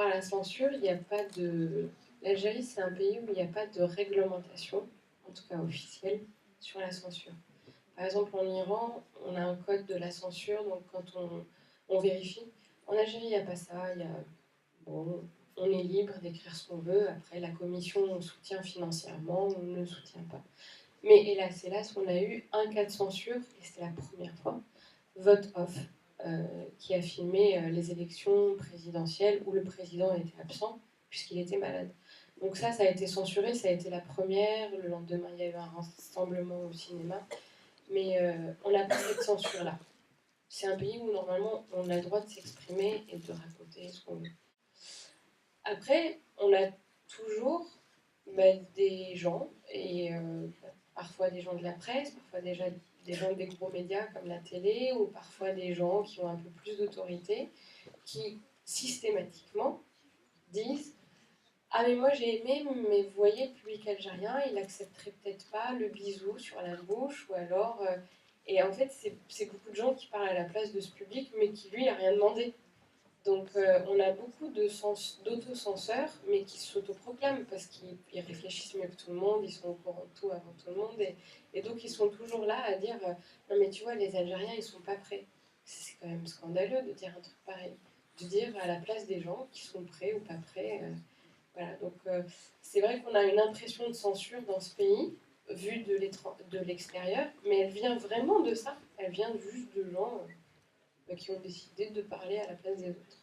à la censure, il n'y a pas de... L'Algérie, c'est un pays où il n'y a pas de réglementation, en tout cas officielle, sur la censure. Par exemple, en Iran, on a un code de la censure, donc quand on vérifie. En Algérie, il n'y a pas ça. Bon, on est libre d'écrire ce qu'on veut. Après, la commission, on soutient financièrement, on ne soutient pas. Mais hélas, on a eu un cas de censure, et c'était la première fois, Vote Off, qui a filmé les élections présidentielles où le président était absent puisqu'il était malade. Donc ça a été censuré, ça a été la première. Le lendemain, il y a eu un rassemblement au cinéma. Mais on n'a pas cette censure-là. C'est un pays où normalement on a le droit de s'exprimer et de raconter ce qu'on veut. Après, on a toujours des gens, et parfois des gens de la presse, parfois des gens des gros médias comme la télé, ou parfois des gens qui ont un peu plus d'autorité, qui systématiquement disent ah mais moi j'ai aimé, mais vous voyez le public algérien, il accepterait peut-être pas le bisou sur la bouche, ou alors... et en fait c'est beaucoup de gens qui parlent à la place de ce public, mais qui lui a rien demandé. Donc on a beaucoup d'autocenseurs, mais qui s'autoproclament parce qu'ils réfléchissent mieux que tout le monde, ils sont au courant de tout avant tout le monde, et donc ils sont toujours là à dire non mais tu vois, les Algériens ils sont pas prêts. C'est quand même scandaleux de dire un truc pareil, de dire à la place des gens qui sont prêts ou pas prêts. Voilà, donc c'est vrai qu'on a une impression de censure dans ce pays, vue de l'extérieur, mais elle vient vraiment de ça, elle vient juste de gens qui ont décidé de parler à la place des autres.